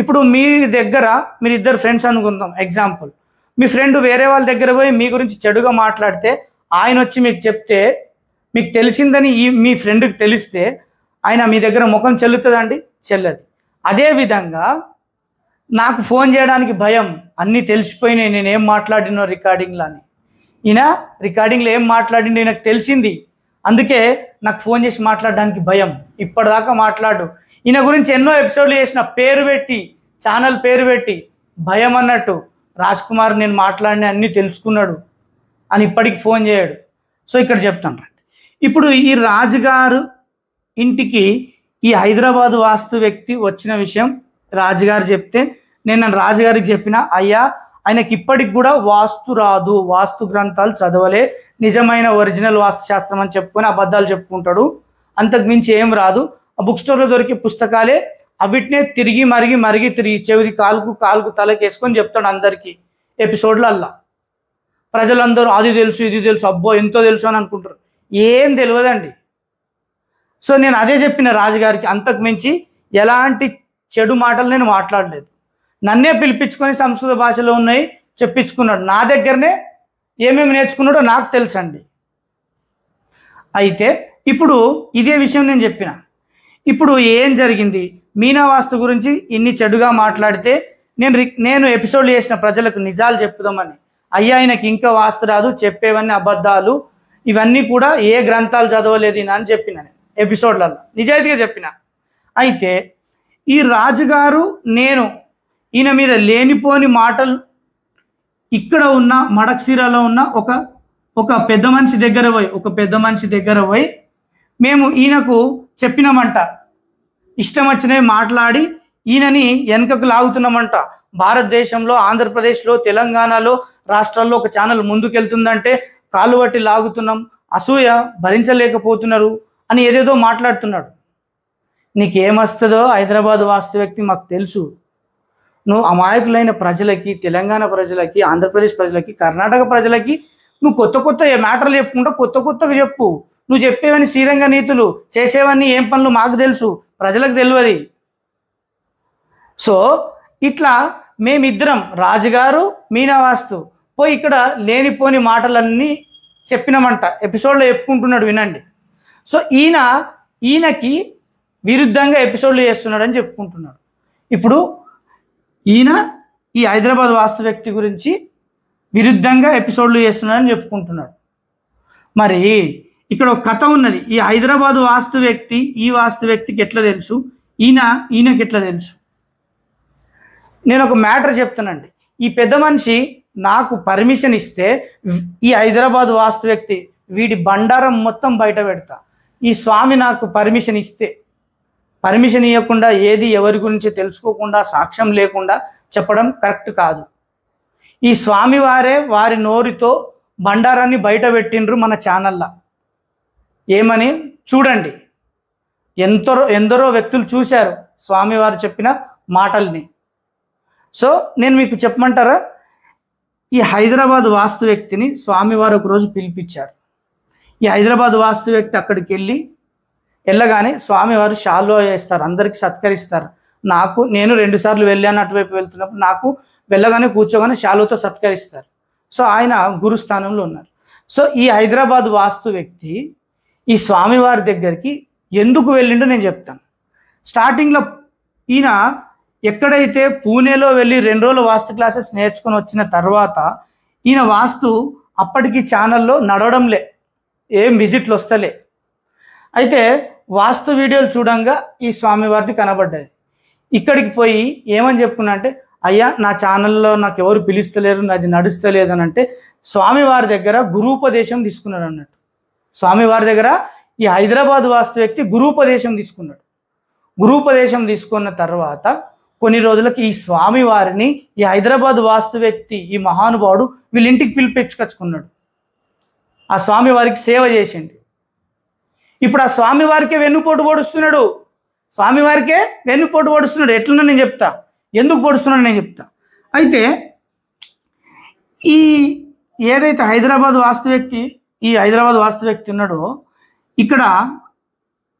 ఇప్పుడు మీ దగ్గర మీరు ఇద్దరు ఫ్రెండ్స్ అనుకుందాం ఎగ్జాంపుల్. మీ ఫ్రెండ్ వేరే వాళ్ళ దగ్గర పోయి మీ గురించి చెడుగా మాట్లాడితే ఆయన వచ్చి మీకు చెప్తే, మీకు తెలిసిందని మీ ఫ్రెండ్కి తెలిస్తే ఆయన మీ దగ్గర ముఖం చెల్లుతుందండి? చెల్లది. అదేవిధంగా నాకు ఫోన్ చేయడానికి భయం, అన్నీ తెలిసిపోయినాయి నేనేం మాట్లాడినో రికార్డింగ్లో అని. ఈయన రికార్డింగ్లో ఏం మాట్లాడిండో నాకు తెలిసింది, అందుకే నాకు ఫోన్ చేసి మాట్లాడడానికి భయం. ఇప్పటిదాకా మాట్లాడు. ఈయన గురించి ఎన్నో ఎపిసోడ్లు చేసిన, పేరు పెట్టి, ఛానల్ పేరు పెట్టి, భయం అన్నట్టు రాజ్ కుమార్ నేను మాట్లాడిన అన్నీ తెలుసుకున్నాడు అని ఇప్పటికి ఫోన్ చేయడు. సో ఇక్కడ చెప్తాను రండి. ఇప్పుడు ఈ రాజుగారు ఇంటికి ఈ హైదరాబాద్ వాస్తు వ్యక్తి వచ్చిన విషయం రాజుగారు చెప్తే, నేను రాజుగారికి చెప్పిన, అయ్యా ఆయనకి ఇప్పటికి కూడా వాస్తు రాదు, వాస్తు గ్రంథాలు చదవలే, నిజమైన ఒరిజినల్ వాస్తు శాస్త్రం అని చెప్పుకొని అబద్ధాలు చెప్పుకుంటాడు, అంతకు మించి ఏం రాదు. ఆ బుక్ స్టోర్లో దొరికే పుస్తకాలే, అవిటినే తిరిగి మరిగి తిరిగి చెవిది కాలుకు తలకేసుకొని చెప్తాడు అందరికీ ఎపిసోడ్లల్లా. ప్రజలందరూ అది తెలుసు ఇది తెలుసు, అబ్బో ఎంతో తెలుసు అని అనుకుంటారు. ఏం తెలియదండి. సో నేను అదే చెప్పిన రాజుగారికి, అంతకు మించి ఎలాంటి చెడు మాటలు నేను మాట్లాడలేదు. నన్నే పిలిపించుకొని సంస్కృత భాషలో ఉన్నాయి చెప్పించుకున్నాడు. నా దగ్గరనే ఏమేమి నేర్చుకున్నాడో నాకు తెలుసండి. అయితే ఇప్పుడు ఇదే విషయం నేను చెప్పిన. ఇప్పుడు ఏం జరిగింది? మీనా వాస్తు గురించి ఇన్ని చెడుగా మాట్లాడితే నేను ఎపిసోడ్లు చేసిన ప్రజలకు నిజాలు చెప్పుదామని. అయ్యా ఆయనకి ఇంకా వాస్తు రాదు, చెప్పేవన్నీ అబద్ధాలు, ఇవన్నీ కూడా ఏ గ్రంథాలు చదవలేదు అని చెప్పిన నేను ఎపిసోడ్లలో, నిజాయితీగా చెప్పిన. అయితే ఈ రాజుగారు నేను ఈయన మీద లేనిపోని మాటలు, ఇక్కడ ఉన్న మడక్సీరాలో ఉన్న ఒక పెద్ద మనిషి దగ్గర పోయి మేము ఈయనకు చెప్పినామంట, ఇష్టం వచ్చినవి మాట్లాడి ఈయనని వెనకకు లాగుతున్నామంట. భారతదేశంలో, ఆంధ్రప్రదేశ్లో, తెలంగాణలో రాష్ట్రాల్లో ఒక ఛానల్ ముందుకెళ్తుందంటే కాలు పట్టి లాగుతున్నాం, అసూయ భరించలేకపోతున్నారు అని ఏదేదో మాట్లాడుతున్నాడు. నీకేమొస్తుందో హైదరాబాద్ వాస్తు వ్యక్తి మాకు తెలుసు. నువ్వు అమాయకులైన ప్రజలకి, తెలంగాణ ప్రజలకి, ఆంధ్రప్రదేశ్ ప్రజలకి, కర్ణాటక ప్రజలకి నువ్వు కొత్త మ్యాటర్లు చెప్పుకుంటా కొత్తగా చెప్పు. నువ్వు చెప్పేవన్నీ శ్రీరంగ నీతులు, చేసేవన్నీ ఏం పనులు మాకు తెలుసు, ప్రజలకు తెలియదు. సో ఇట్లా మేమిద్దరం, రాజుగారు, మీనా వాస్తు, పోయి ఇక్కడ లేనిపోని మాటలన్నీ చెప్పినామంట. ఎపిసోడ్లో చెప్పుకుంటున్నాడు, వినండి. సో ఈయనకి విరుద్ధంగా ఎపిసోడ్లు చేస్తున్నాడని చెప్పుకుంటున్నాడు. ఇప్పుడు ఈయన ఈ హైదరాబాద్ వాస్తు వ్యక్తి గురించి విరుద్ధంగా ఎపిసోడ్లు చేస్తున్నాడని చెప్పుకుంటున్నాడు. మరి ఇక్కడ ఒక కథ ఉన్నది. ఈ హైదరాబాద్ వాస్తు వ్యక్తి ఈ వాస్తు వ్యక్తికి ఎట్లా తెలుసు, ఈయనకి ఎట్లా తెలుసు? నేను ఒక మ్యాటర్ చెప్తానండి. ఈ పెద్ద మనిషి నాకు పర్మిషన్ ఇస్తే ఈ హైదరాబాద్ వాస్తు వ్యక్తి వీడి బండారం మొత్తం బయట పెడతా. ఈ స్వామి నాకు పర్మిషన్ ఇస్తే, పర్మిషన్ ఇవ్వకుండా ఏది ఎవరి గురించి తెలుసుకోకుండా సాక్ష్యం లేకుండా చెప్పడం కరెక్ట్ కాదు. ఈ స్వామి వారి నోరుతో బండారాన్ని బయట పెట్టిండ్రు మన ఛానల్లో. ఏమని చూడండి, ఎందరో వ్యక్తులు చూశారు స్వామివారు చెప్పిన మాటల్ని. సో నేను మీకు చెప్పమంటారా? ఈ హైదరాబాద్ వాస్తు వ్యక్తిని స్వామివారు ఒకరోజు పిలిపించారు. ఈ హైదరాబాద్ వాస్తు వ్యక్తి అక్కడికి వెళ్ళగానే స్వామివారు షాలో వేస్తారు, అందరికీ సత్కరిస్తారు. నేను 2 సార్లు వెళ్ళాను, అటువైపు వెళ్తున్నప్పుడు నాకు వెళ్ళగానే కూర్చోగానే షాలోతో సత్కరిస్తారు. సో ఆయన గురుస్థానంలో ఉన్నారు. సో ఈ హైదరాబాద్ వాస్తు వ్యక్తి ఈ స్వామివారి దగ్గరికి ఎందుకు వెళ్ళిండో నేను చెప్తాను. స్టార్టింగ్లో ఈయన ఎక్కడైతే పూణేలో వెళ్ళి 2 రోజుల వాస్తు క్లాసెస్ నేర్చుకొని వచ్చిన తర్వాత ఈయన వాస్తు అప్పటికి ఛానల్లో నడవడంలే, ఏం విజిట్లు వస్తలే. అయితే వాస్తు వీడియోలు చూడంగా ఈ స్వామివారిది కనబడ్డది. ఇక్కడికి పోయి ఏమని చెప్పుకున్నా అంటే, అయ్యా నా ఛానల్లో నాకు ఎవరు పిలుస్తలేరు, నాది నడుస్తలేదు అని అంటే స్వామివారి దగ్గర గురూపదేశం తీసుకున్నాడు అన్నట్టు. స్వామివారి దగ్గర ఈ హైదరాబాద్ వాస్తు వ్యక్తి గురూపదేశం తీసుకున్నాడు. గురూపదేశం తీసుకున్న తర్వాత కొన్ని రోజులకి ఈ స్వామివారిని ఈ హైదరాబాద్ వాస్తు వ్యక్తి ఈ మహానుభావుడు వీళ్ళ ఇంటికి పిలిపించుకొచ్చుకున్నాడు. ఆ స్వామివారికి సేవ చేసిండు. ఇప్పుడు ఆ స్వామివారికే వెన్నుపోటు పొడుస్తున్నాడు. స్వామివారికే వెన్నుపోటు పొడుస్తున్నాడు. ఎట్లన్నా నేను చెప్తా, ఎందుకు పొడుస్తున్నాడు నేను చెప్తా. అయితే ఈ ఏదైతే హైదరాబాద్ వాస్తు వ్యక్తి ఉన్నాడో ఇక్కడ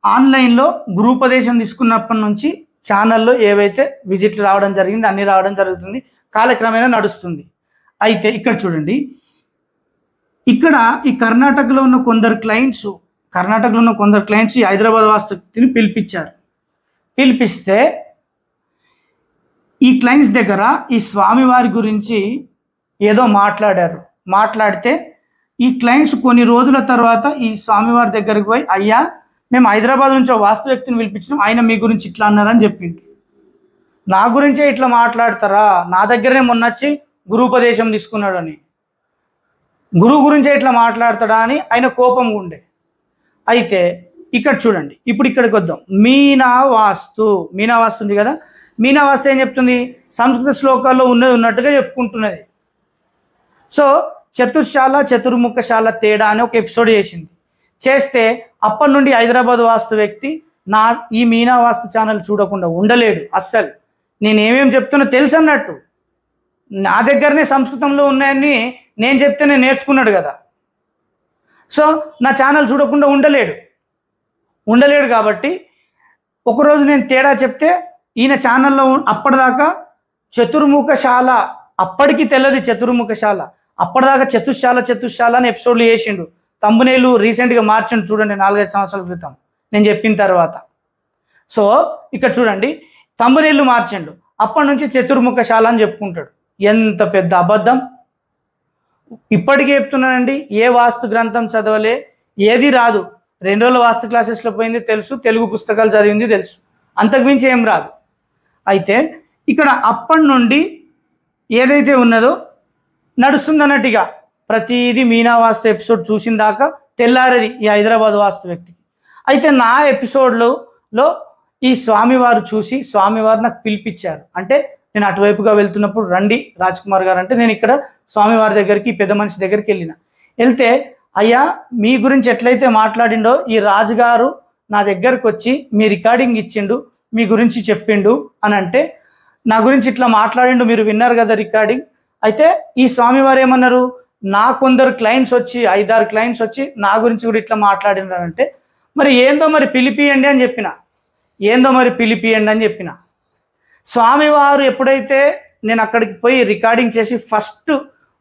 ఆన్లైన్లో గురూపదేశం తీసుకున్నప్పటి నుంచి ఛానల్లో ఏవైతే విజిట్లు రావడం జరిగింది అన్నీ రావడం జరుగుతుంది, కాలక్రమేణా నడుస్తుంది. అయితే ఇక్కడ చూడండి, ఇక్కడ ఈ కర్ణాటకలో ఉన్న కొందరు క్లయింట్స్ ఈ హైదరాబాద్ వాస్తు వ్యక్తిని పిలిపిస్తే ఈ క్లయింట్స్ దగ్గర ఈ స్వామివారి గురించి ఏదో మాట్లాడితే ఈ క్లయింట్స్ కొన్ని రోజుల తర్వాత ఈ స్వామివారి దగ్గరికి పోయి, అయ్యా మేము హైదరాబాద్ నుంచి వాస్తు వ్యక్తిని పిలిపించినాం, ఆయన మీ గురించి ఇట్లా అన్నారని చెప్పింది. నా గురించే ఇట్లా మాట్లాడతారా, నా దగ్గరనే మొన్నొచ్చి గురూపదేశం తీసుకున్నాడు అని, గురువు గురించే ఇట్లా మాట్లాడతాడా అని ఆయన కోపంగా ఉండే. అయితే ఇక్కడ చూడండి, ఇప్పుడు ఇక్కడికి వద్దాం. మీనా వాస్తు ఉంది కదా, మీనా వాస్తు ఏం చెప్తుంది? సంస్కృత శ్లోకాల్లో ఉన్నట్టుగా చెప్పుకుంటున్నది. సో చతుర్ముఖశాల తేడా అని ఒక ఎపిసోడ్ చేస్తే అప్పటి నుండి హైదరాబాద్ వాస్తు వ్యక్తి ఈ మీనా వాస్తు ఛానల్ చూడకుండా ఉండలేడు. అస్సలు నేను ఏమేమి చెప్తున్నా తెలుసు అన్నట్టు, నా దగ్గరనే సంస్కృతంలో ఉన్నాయని నేను చెప్తేనే నేర్చుకున్నాడు కదా. సో నా ఛానల్ చూడకుండా ఉండలేడు కాబట్టి ఒకరోజు నేను తేడా చెప్తే ఈయన ఛానల్లో అప్పటిదాకా చతుర్ముఖశాల, అప్పటికి తెల్లది చతుర్ముఖశాల, అప్పటిదాకా చతుశాల అని ఎపిసోడ్లు చేసిండు. తంబునేలు రీసెంట్గా మార్చండి చూడండి, 4-5 సంవత్సరాల క్రితం నేను చెప్పిన తర్వాత. సో ఇక్కడ చూడండి, తంబునేలు మార్చండు, అప్పటి నుంచి చతుర్ముఖశాల అని చెప్పుకుంటాడు. ఎంత పెద్ద అబద్ధం! ఇప్పటికీ చెప్తున్నానండి, ఏ వాస్తు గ్రంథం చదవలే, ఏది రాదు. 2 రోజుల వాస్తు క్లాసెస్లో పోయింది తెలుసు, తెలుగు పుస్తకాలు చదివింది తెలుసు, అంతకుమించి ఏం రాదు. అయితే ఇక్కడ అప్పటి నుండి ఏదైతే ఉన్నదో నడుస్తుంది అన్నట్టుగా ప్రతిదీ మీనా వాస్తు ఎపిసోడ్ చూసిన దాకా తెల్లారేది ఈ హైదరాబాద్ వాస్తు వ్యక్తికి. అయితే నా ఎపిసోడ్లో ఈ స్వామివారు చూసి స్వామివారు నాకు పిలిపించారు. అంటే నేను అటువైపుగా వెళ్తున్నప్పుడు రండి రాజ్ కుమార్ గారు అంటే నేను ఇక్కడ స్వామివారి దగ్గరికి పెద్ద మనిషి దగ్గరికి వెళ్తే అయ్యా మీ గురించి ఎట్లయితే మాట్లాడిండో ఈ రాజుగారు నా దగ్గరకు వచ్చి మీ రికార్డింగ్ ఇచ్చిండు, మీ గురించి చెప్పిండు అని అంటే, నా గురించి ఇట్లా మాట్లాడిండు, మీరు విన్నారు కదా రికార్డింగ్. అయితే ఈ స్వామివారు ఏమన్నారు, నా కొందరు క్లయింట్స్ వచ్చి 5-6 క్లయింట్స్ వచ్చి నా గురించి కూడా ఇట్లా మాట్లాడినారంటే మరి ఏందో మరి పిలిపియండి అని చెప్పిన. స్వామివారు ఎప్పుడైతే నేను అక్కడికి పోయి రికార్డింగ్ చేసి ఫస్ట్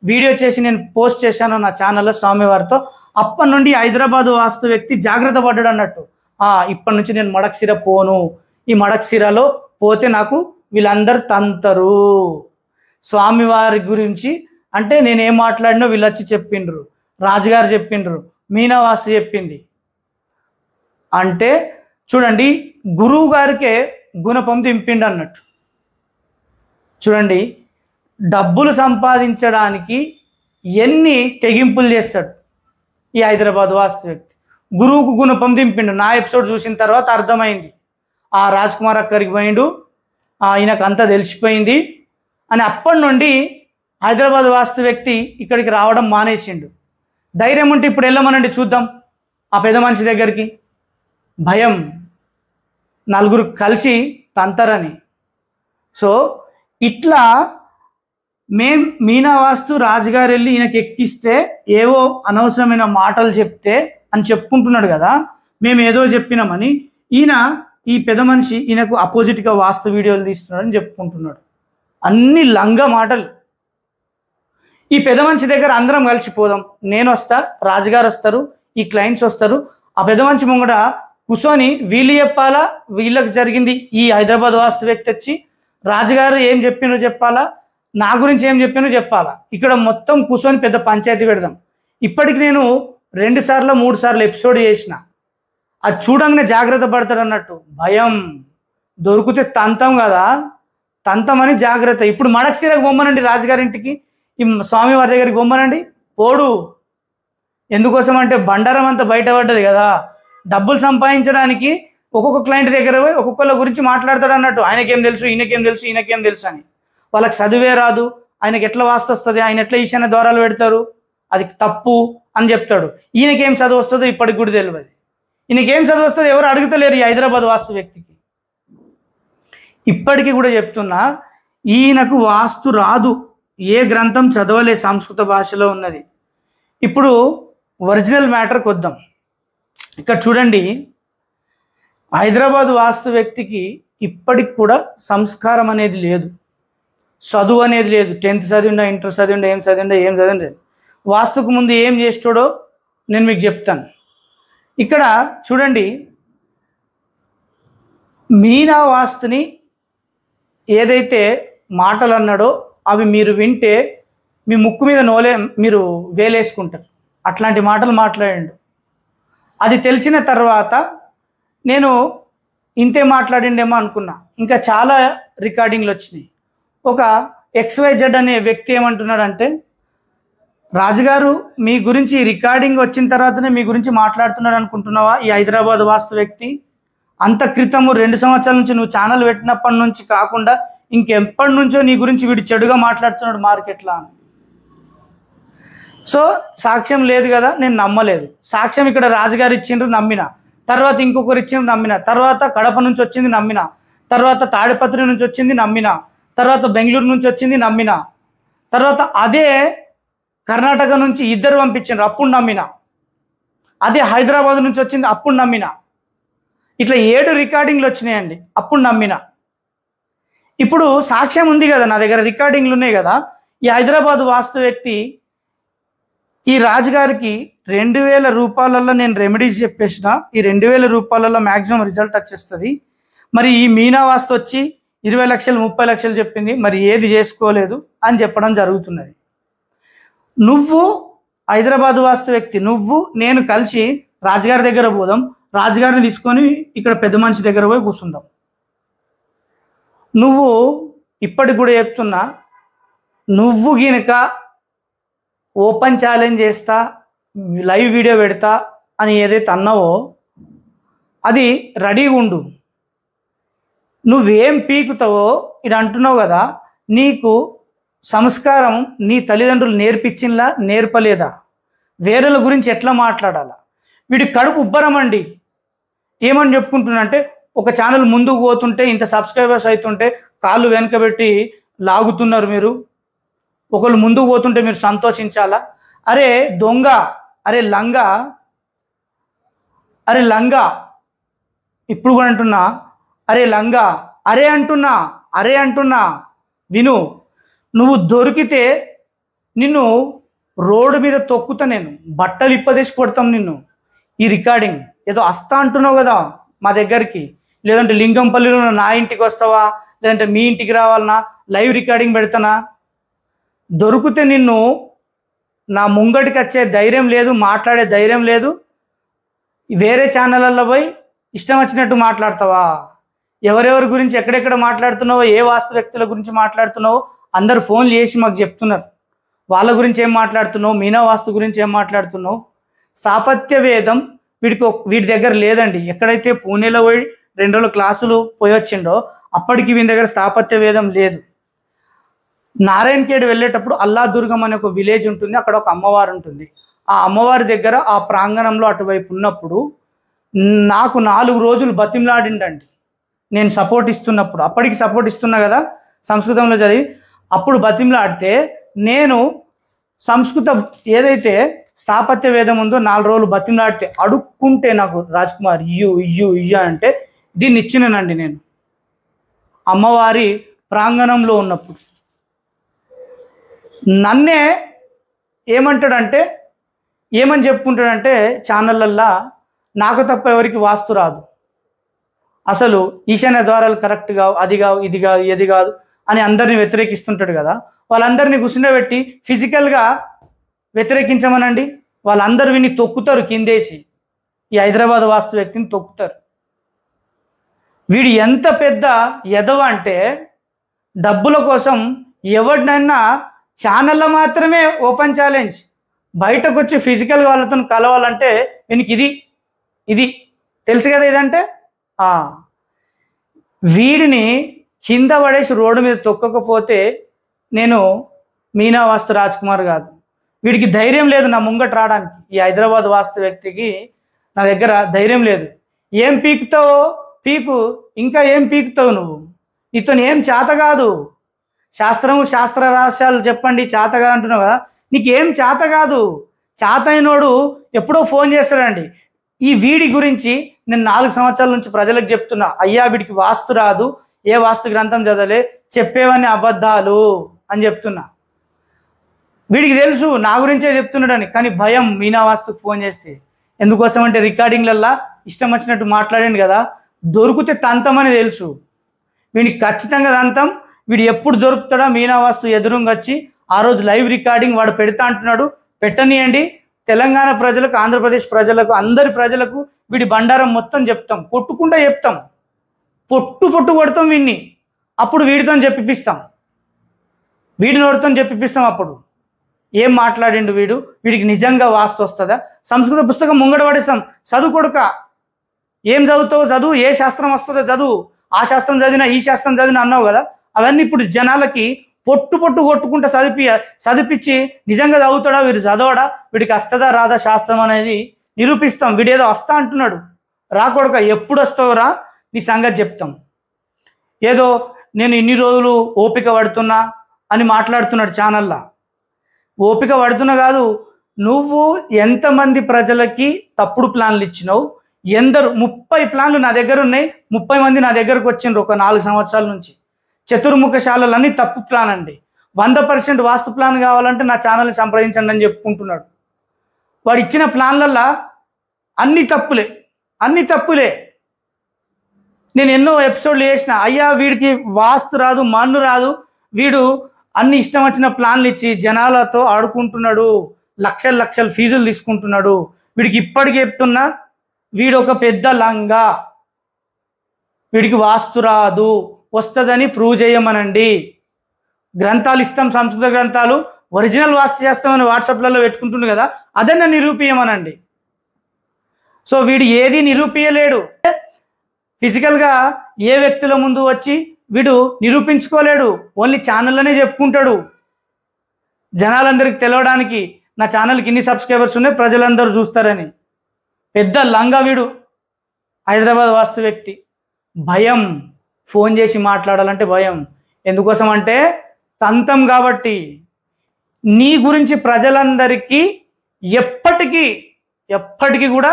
వీడియో చేసి నేను పోస్ట్ చేశాను నా ఛానల్లో స్వామివారితో, అప్పటి నుండి హైదరాబాద్ వాస్తు వ్యక్తి జాగ్రత్త పడ్డాడు అన్నట్టు. ఇప్పటి నుంచి నేను మడక్సిర పోను, ఈ మడక్సిరలో పోతే నాకు వీళ్ళందరూ తంతరు. స్వామివారి గురించి అంటే నేనేం మాట్లాడినో వీళ్ళు వచ్చి చెప్పిండ్రు, రాజుగారు చెప్పిండ్రు, మీనా వాస్తు చెప్పింది. అంటే చూడండి, గురువు గారికే గుణపం దింపిండు అన్నట్టు. చూడండి, డబ్బులు సంపాదించడానికి ఎన్ని తెగింపులు చేస్తాడు ఈ హైదరాబాద్ వాస్తు వ్యక్తి. గురువుకు గుణపం దింపిండు. నా ఎపిసోడ్ చూసిన తర్వాత అర్థమైంది, రాజ్ కుమార్ అక్కడికి పోయిండు, ఈయనకు అంతా తెలిసిపోయింది అని. అప్పటి నుండి హైదరాబాద్ వాస్తు వ్యక్తి ఇక్కడికి రావడం మానేసిండు. ధైర్యం ఉంటే ఇప్పుడు వెళ్ళమనండి చూద్దాం ఆ పెద్ద మనిషి దగ్గరికి. భయం, నలుగురు కలిసి తంతరని. సో ఇట్లా మీనా వాస్తు రాజుగారు వెళ్ళి ఈయనకి ఎక్కిస్తే ఏవో అనవసరమైన మాటలు చెప్తే అని చెప్పుకుంటున్నాడు కదా, మేము ఏదో చెప్పినామని. ఈయన ఈ పెద్ద మనిషి ఈయనకు అపోజిట్గా వాస్తు వీడియోలు తీస్తున్నాడని చెప్పుకుంటున్నాడు. అన్ని లంగ మాటలు. ఈ పెద్ద మనిషి దగ్గర అందరం కలిసిపోదాం, నేను వస్తా, రాజుగారు వస్తారు, ఈ క్లయింట్స్ వస్తారు. ఆ పెద్ద మనిషి ముంగట కూర్చొని వీళ్ళు చెప్పాలా, వీళ్ళకి జరిగింది ఈ హైదరాబాద్ వాస్తు వ్యక్తి వచ్చి రాజుగారు ఏం చెప్పినో చెప్పాలా, నా గురించి ఏం చెప్పినో చెప్పాలా. ఇక్కడ మొత్తం కూర్చొని పెద్ద పంచాయతీ పెడదాం. ఇప్పటికి నేను 2-3 సార్లు ఎపిసోడ్ చేసిన. అది చూడంగానే జాగ్రత్త పడతాడు అన్నట్టు. భయం, దొరికితే తంతం కదా, తంతమని జాగ్రత్త. ఇప్పుడు మడక్సిరకు బొమ్మనండి రాజుగారింటికి, ఈ స్వామివారి దగ్గరికి బొమ్మనండి, పోడు. ఎందుకోసం అంటే బండారం అంతా బయటపడ్డది కదా. డబ్బులు సంపాదించడానికి ఒక్కొక్క క్లయింట్ దగ్గర పోయి ఒక్కొక్కళ్ళ గురించి మాట్లాడతాడు అన్నట్టు. ఆయనకేం తెలుసు, ఈయనకేం తెలుసు, ఈయనకేం తెలుసు అని. వాళ్ళకి చదివే రాదు, ఆయనకి ఎట్లా వాస్తు వస్తుంది, ఆయన ఎట్లా ఈశాన్య ద్వారాలు పెడతారు, అది తప్పు అని చెప్తాడు. ఈయనకేం చదువు వస్తుందో ఇప్పటికి కూడా తెలియదు. ఈయనకేం చదువు వస్తుందో ఎవరు అడుగుతలేరు ఈ హైదరాబాద్ వాస్తు వ్యక్తికి. ఇప్పటికీ కూడా చెప్తున్నా, ఈయనకు వాస్తు రాదు, ఏ గ్రంథం చదవలే, సంస్కృత భాషలో ఉన్నది. ఇప్పుడు ఒరిజినల్ మ్యాటర్కి వద్దాం. ఇక్కడ చూడండి, హైదరాబాద్ వాస్తు వ్యక్తికి ఇప్పటికి కూడా సంస్కారం అనేది లేదు, చదువు అనేది లేదు. 10th చదివిండా, ఇంటర్ చదివిండా, ఏం చదివిండా లేదు. వాస్తుకు ముందు ఏం చేస్తాడో నేను మీకు చెప్తాను. ఇక్కడ చూడండి, మీనా వాస్తుని ఏదైతే మాటలు అన్నాడో అవి మీరు వింటే మీ ముక్కు మీద మీరు వేలేసుకుంటారు. అట్లాంటి మాటలు మాట్లాడిండు. అది తెలిసిన తర్వాత నేను ఇంతే మాట్లాడిండేమో అనుకున్నా. ఇంకా చాలా రికార్డింగ్లు వచ్చినాయి. ఒక XYZ అనే వ్యక్తి ఏమంటున్నాడంటే, రాజుగారు మీ గురించి రికార్డింగ్ వచ్చిన తర్వాతనే మీ గురించి మాట్లాడుతున్నాడు అనుకుంటున్నావా ఈ హైదరాబాద్ వాస్తు వ్యక్తి? అంత క్రితము 2 సంవత్సరాల నుంచి నువ్వు ఛానల్ పెట్టినప్పటి నుంచి కాకుండా ఇంకెప్పటి నుంచో నీ గురించి వీడు చెడుగా మాట్లాడుతున్నాడు మార్కెట్లో అని. సో సాక్ష్యం లేదు కదా, నేను నమ్మలేదు. సాక్ష్యం ఇక్కడ రాజుగారు ఇచ్చిండ్రు, నమ్మిన. తర్వాత ఇంకొకరు ఇచ్చిండ్రు, నమ్మిన. తర్వాత కడప నుంచి వచ్చింది, నమ్మిన. తర్వాత తాడిపత్రి నుంచి వచ్చింది, నమ్మిన. తర్వాత బెంగళూరు నుంచి వచ్చింది, నమ్మిన. తర్వాత అదే కర్ణాటక నుంచి 2 పంపించిండ్రు, అప్పుడు నమ్మిన. అదే హైదరాబాద్ నుంచి వచ్చింది, అప్పుడు నమ్మిన. ఇట్లా 7 రికార్డింగ్లు వచ్చినాయండి, అప్పుడు నమ్మిన. ఇప్పుడు సాక్ష్యం ఉంది కదా నా దగ్గర, రికార్డింగ్లు ఉన్నాయి కదా. ఈ హైదరాబాద్ వాస్తు వ్యక్తి ఈ రాజుగారికి 2000 రూపాయలలో నేను రెమెడీస్ చెప్పేసిన, ఈ 2000 రూపాయలలో మ్యాక్సిమం రిజల్ట్ వచ్చేస్తుంది. మరి ఈ మీనా వాస్తు వచ్చి 20 లక్షలు 30 లక్షలు చెప్పింది, మరి ఏది చేసుకోలేదు అని చెప్పడం జరుగుతున్నది. నువ్వు హైదరాబాద్ వాస్తు వ్యక్తి, నువ్వు నేను కలిసి రాజుగారి దగ్గర పోదాం, రాజుగారిని తీసుకొని ఇక్కడ పెద్ద మనిషి దగ్గర పోయి కూర్చుందాం. నువ్వు ఇప్పటికి కూడా చెప్తున్నా, నువ్వు గినక ఓపెన్ ఛాలెంజ్ చేస్తా, లైవ్ వీడియో పెడతా అని ఏదైతే అన్నావో అది రెడీగా ఉండు. నువ్వేం పీకుతావో ఇది అంటున్నావు కదా, నీకు సంస్కారం నీ తల్లిదండ్రులు నేర్పించిందా నేర్పలేదా? వేరేల గురించి ఎట్లా మాట్లాడాలా? వీడి కడుపు ఉబ్బరమండి. ఏమని చెప్పుకుంటున్నంటే, ఒక ఛానల్ ముందుకు పోతుంటే ఇంత సబ్స్క్రైబర్స్ అవుతుంటే కాళ్ళు వెనకబెట్టి లాగుతున్నారు మీరు, ఒకళ్ళు ముందుకు పోతుంటే మీరు సంతోషించాలా? అరే దొంగ, అరే లంగా, అరే లంగా, ఇప్పుడు కూడా అంటున్నా అరే లంగా, అరే అంటున్నా విను. నువ్వు దొరికితే నిన్ను రోడ్డు మీద తొక్కుతా, నేను బట్టలు ఇప్పదీసి కొడతాం నిన్ను. ఈ రికార్డింగ్ ఏదో వస్తా అంటున్నావు కదా మా దగ్గరికి, లేదంటే లింగంపల్లిలో నా ఇంటికి వస్తావా, లేదంటే మీ ఇంటికి రావాలన్నా, లైవ్ రికార్డింగ్ పెడతానా? దొరికితే నిన్ను నా ముంగటికి వచ్చే ధైర్యం లేదు, మాట్లాడే ధైర్యం లేదు. వేరే ఛానళ్ళల్లో పోయి ఇష్టం వచ్చినట్టు మాట్లాడతావా? ఎవరెవరి గురించి ఎక్కడెక్కడ మాట్లాడుతున్నావో, ఏ వాస్తు వ్యక్తుల గురించి మాట్లాడుతున్నావో అందరు ఫోన్లు చేసి మాకు చెప్తున్నారు. వాళ్ళ గురించి ఏం మాట్లాడుతున్నావు, మీనా వాస్తు గురించి ఏం మాట్లాడుతున్నావు? స్థాపత్య వేదం వీడి దగ్గర లేదండి. ఎక్కడైతే పూణేలో పోయి 2 రోజులు క్లాసులు పోయి వచ్చిండో అప్పటికి వీని దగ్గర స్థాపత్య వేదం లేదు. నారాయణఖేడ్ వెళ్ళేటప్పుడు అల్లా దుర్గం అనే ఒక విలేజ్ ఉంటుంది, అక్కడ ఒక అమ్మవారు ఉంటుంది. ఆ అమ్మవారి దగ్గర ఆ ప్రాంగణంలో అటువైపు ఉన్నప్పుడు నాకు 4 రోజులు బతిమలాడిండండి. నేను సపోర్ట్ ఇస్తున్నప్పుడు, అప్పటికి సపోర్ట్ ఇస్తున్నా కదా సంస్కృతంలో చదివి, అప్పుడు బతిమలాడితే నేను సంస్కృతం ఏదైతే స్థాపత్య వేదం ఉందో 4 రోజులు బతిమలాడితే అడుక్కుంటే నాకు రాజ్కుమార్ ఇయ్యు అంటే దీన్ని ఇచ్చినానండి నేను అమ్మవారి ప్రాంగణంలో ఉన్నప్పుడు. నన్నే ఏమని చెప్పుకుంటాడంటే ఛానళ్ళల్లో, నాకు తప్ప ఎవరికి వాస్తు రాదు, అసలు ఈశాన్య ద్వారాలు కరెక్ట్ కావు, అది కావు, ఇది కాదు, ఏది కాదు అని అందరినీ వ్యతిరేకిస్తుంటాడు కదా. వాళ్ళందరినీ కూర్చుండబెట్టి ఫిజికల్గా వ్యతిరేకించమనండి, వాళ్ళందరూ విని తొక్కుతారు కిందేసి. ఈ హైదరాబాద్ వాస్తు వ్యక్తిని తొక్కుతారు. వీడు ఎంత పెద్ద ఎదవ అంటే డబ్బుల కోసం ఎవరినైనా ఛానల్లో మాత్రమే ఓపెన్ ఛాలెంజ్, బయటకు వచ్చి ఫిజికల్గా వాళ్ళతో కలవాలంటే వీనికి ఇది తెలుసు కదా. ఇదంటే వీడిని కింద పడేసి రోడ్డు మీద తొక్కకపోతే నేను మీనా వాస్తు రాజ్ కుమార్ కాదు. వీడికి ధైర్యం లేదు నా ముంగట రావడానికి. ఈ హైదరాబాద్ వాస్తు వ్యక్తికి నా దగ్గర ధైర్యం లేదు. ఏం పీకుతావో పీకు, ఇంకా ఏం పీకుతావు నువ్వు? నీతో ఏం చేత కాదు. శాస్త్ర రహస్యాలు చెప్పండి చేత కాదు అంటున్నావు కదా, నీకేం చేత కాదు. చేత అయినోడు ఎప్పుడో ఫోన్ చేస్తాడండి. ఈ వీడి గురించి నేను 4 సంవత్సరాల నుంచి ప్రజలకు చెప్తున్నా, అయ్యా వీడికి వాస్తు రాదు, ఏ వాస్తు గ్రంథం చదవలే, చెప్పేవన్నీ అబద్ధాలు అని చెప్తున్నా. వీడికి తెలుసు నా గురించే చెప్తున్నాడని, కానీ భయం మీనా వాస్తుకు ఫోన్ చేస్తే. ఎందుకోసం అంటే రికార్డింగ్లల్లా ఇష్టం వచ్చినట్టు మాట్లాడాను కదా, దొరికితే తంతమని తెలుసు. వీడికి ఖచ్చితంగా తంతం. వీడు ఎప్పుడు దొరుకుతాడో మీనా వాస్తు ఎదురుగా వచ్చి ఆ రోజు లైవ్ రికార్డింగ్ వాడు పెడతా అంటున్నాడు, పెట్టనియండి. తెలంగాణ ప్రజలకు, ఆంధ్రప్రదేశ్ ప్రజలకు, అందరి ప్రజలకు వీడి బండారం మొత్తం చెప్తాం, కొట్టుకుంటా చెప్తాం, పొట్టు కొడతాం వీడిని. అప్పుడు వీడితో చెప్పిస్తాం, వీడి నోటితో చెప్పిస్తాం. అప్పుడు ఏం మాట్లాడిండు వీడు, వీడికి నిజంగా వాస్తు వస్తుందా? సంస్కృత పుస్తకం ముంగడ పడేస్తాం, చదువు కొడుక, ఏం చదువుతావు చదువు, ఏ శాస్త్రం వస్తుందో చదువు, ఆ శాస్త్రం చదివినా ఈ శాస్త్రం చదివినా అన్నావు కదా. అవన్నీ ఇప్పుడు జనాలకి పొట్టు కొట్టుకుంటా చదివించి నిజంగా చదువుతాడా వీడు, చదవడా, వీడికి వస్తుందా రాదా శాస్త్రం అనేది నిరూపిస్తాం. వీడేదో వస్తా అంటున్నాడు, రాకొడక ఎప్పుడు వస్తావురా నీ సంగతి చెప్తాం. ఏదో నేను ఇన్ని రోజులు ఓపిక పడుతున్నా అని మాట్లాడుతున్నాడు ఛానల్లా. ఓపిక పడుతున్నా కాదు, నువ్వు ఎంతమంది ప్రజలకి తప్పుడు ప్లాన్లు ఇచ్చినావు? 30 ప్లాన్లు నా దగ్గర ఉన్నాయి, 30 మంది నా దగ్గరకు వచ్చిండ్రు ఒక 4 సంవత్సరాల నుంచి. చతుర్ముఖశాలలన్నీ తప్పు ప్లాన్ అండి. 100% వాస్తు ప్లాన్ కావాలంటే నా ఛానల్ని సంప్రదించండి అని చెప్పుకుంటున్నాడు. వాడు ఇచ్చిన ప్లాన్లల్లా అన్ని తప్పులే. నేను ఎన్నో ఎపిసోడ్లు చేసిన, అయ్యా వీడికి వాస్తు రాదు, మన్ను రాదు, వీడు అన్ని ఇష్టం వచ్చిన ప్లాన్లు ఇచ్చి జనాలతో ఆడుకుంటున్నాడు, లక్షల ఫీజులు తీసుకుంటున్నాడు. వీడికి ఇప్పటికి చెప్తున్నా, వీడు ఒక పెద్ద లంగా, వీడికి వాస్తు రాదు, వస్తుందని ప్రూవ్ చేయమనండి. గ్రంథాలు ఇస్తాం, సంస్కృత గ్రంథాలు ఒరిజినల్ వాస్తు చేస్తామని వాట్సాప్లలో పెట్టుకుంటుంది కదా, అదన్నా నిరూపించమనండి. సో వీడు ఏది నిరూపించలేడు. ఫిజికల్గా ఏ వ్యక్తుల ముందు వచ్చి వీడు నిరూపించుకోలేడు, ఓన్లీ ఛానల్లోనే చెప్పుకుంటాడు. జనాలందరికీ తెలవడానికి నా ఛానల్కి ఇన్ని సబ్స్క్రైబర్స్ ఉన్నాయి, ప్రజలందరూ చూస్తారని. పెద్ద లంగా వీడు, హైదరాబాద్ వాస్తు వ్యక్తి. భయం, ఫోన్ చేసి మాట్లాడాలంటే భయం. ఎందుకోసం అంటే తంతం కాబట్టి. నీ గురించి ప్రజలందరికీ ఎప్పటికీ కూడా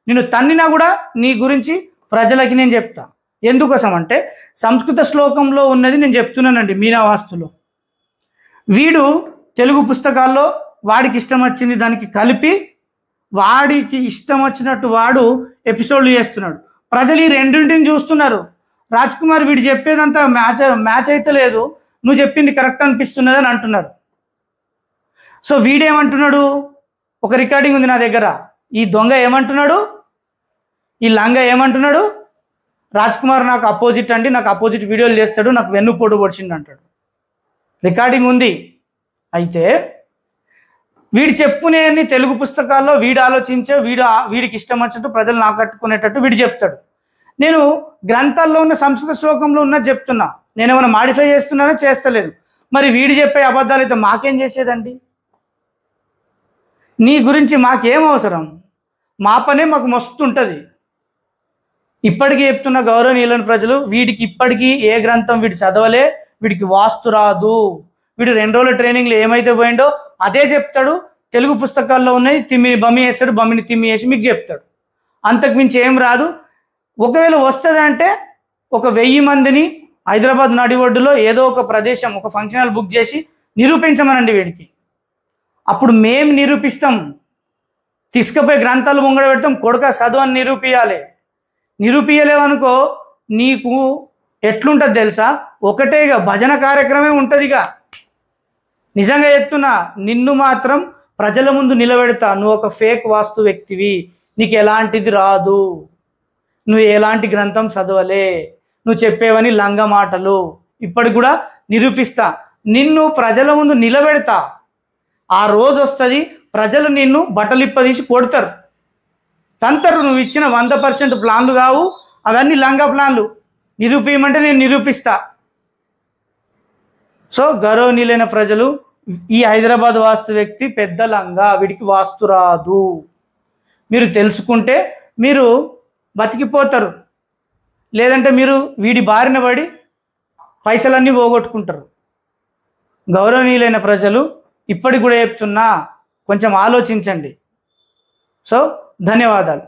నేను తన్నినా కూడా నీ గురించి ప్రజలకి నేను చెప్తా. ఎందుకోసం అంటే సంస్కృత శ్లోకంలో ఉన్నది నేను చెప్తున్నానండి. మీనా వాస్తులో వీడు తెలుగు పుస్తకాల్లో వాడికి ఇష్టం వచ్చింది దానికి కలిపి వాడికి ఇష్టం వచ్చినట్టు వాడు ఎపిసోడ్లు చేస్తున్నాడు. ప్రజలు ఈ రెండింటిని చూస్తున్నారు. రాజ్ కుమార్ వీడు చెప్పేదంతా మ్యాచ్ అయితే లేదు, నువ్వు చెప్పింది కరెక్ట్ అనిపిస్తున్నది అని అంటున్నారు. సో వీడేమంటున్నాడు, ఒక రికార్డింగ్ ఉంది నా దగ్గర. ఈ దొంగ ఏమంటున్నాడు, ఈ లంగా ఏమంటున్నాడు, రాజ్ కుమార్ నాకు అపోజిట్ అండి, నాకు అపోజిట్ వీడియోలు చేస్తాడు, నాకు వెన్నుపోటు పొడిచిండు అంటాడు. రికార్డింగ్ ఉంది. అయితే వీడు చెప్పునేని తెలుగు పుస్తకాల్లో వీడు ఆలోచించే వీడికి ఇష్టం వచ్చినట్టు ప్రజలు నాకట్టుకునేటట్టు వీడు చెప్తాడు. నేను గ్రంథాల్లో ఉన్న సంస్కృత శ్లోకంలో ఉన్నది చెప్తున్నా, నేను ఏమైనా మాడిఫై చేస్తున్నానో చేస్తలేదు. మరి వీడు చెప్పే అబద్ధాలు అయితే మాకేం చేసేదండి? నీ గురించి మాకేం అవసరం? మా పనే మాకు మస్తు ఉంటుంది. ఇప్పటికీ చెప్తున్న గౌరవనీయులైన ప్రజలు, వీడికి ఇప్పటికీ ఏ గ్రంథం వీడు చదవలే, వీడికి వాస్తు రాదు. వీడు 2 రోజుల ట్రైనింగ్లో ఏమైతే పోయిండో అదే చెప్తాడు. తెలుగు పుస్తకాల్లో ఉన్నాయి, తిమ్మిని బమ్మి వేస్తాడు, బమ్మిని తిమ్మి వేసి మీకు చెప్తాడు. అంతకుమించి ఏం రాదు. ఒకవేళ వస్తుంది అంటే ఒక 1000 మందిని హైదరాబాద్ నడిఒడ్డులో ఏదో ఒక ప్రదేశం, ఒక ఫంక్షన్ హాల్ బుక్ చేసి నిరూపించమనండి వీడికి. అప్పుడు మేము నిరూపిస్తాం. తీసుకుపోయి గ్రంథాలు ముంగడ పెడతాం, కొడుక చదువు అని నిరూపించాలి. నిరూపించలేవనుకో నీకు ఎట్లుంటుంది తెలుసా, ఒకటే ఇక భజన కార్యక్రమే ఉంటుంది. ఇక నిజంగా చెప్తున్నా, నిన్ను మాత్రం ప్రజల ముందు నిలబెడతా. నువ్వు ఒక ఫేక్ వాస్తు వ్యక్తివి, నీకు ఎలాంటిది రాదు, నువ్వు ఎలాంటి గ్రంథం చదవలే, నువ్వు చెప్పేవని లంగ మాటలు. ఇప్పటికి కూడా నిరూపిస్తా, నిన్ను ప్రజల ముందు నిలబెడతా. ఆ రోజు వస్తుంది, ప్రజలు నిన్ను బట్టలిప్పదీసి కొడతారు, తంతరు. నువ్వు ఇచ్చిన 100% ప్లాన్లు కావు, అవన్నీ లంగా ప్లాన్లు. నిరూపించమంటే నేను నిరూపిస్తా. సో గౌరవనీయులైన ప్రజలు, ఈ హైదరాబాద్ వాస్తు వ్యక్తి పెద్ద లంగా, వీడికి వాస్తు రాదు. మీరు తెలుసుకుంటే మీరు బతికిపోతారు, లేదంటే మీరు వీడి బారిన పడి పైసలన్నీ పోగొట్టుకుంటారు. గౌరవనీయులైన ప్రజలు, ఇప్పటికి కూడా చెప్తున్నా, కొంచెం ఆలోచించండి. సో ధన్యవాదాలు.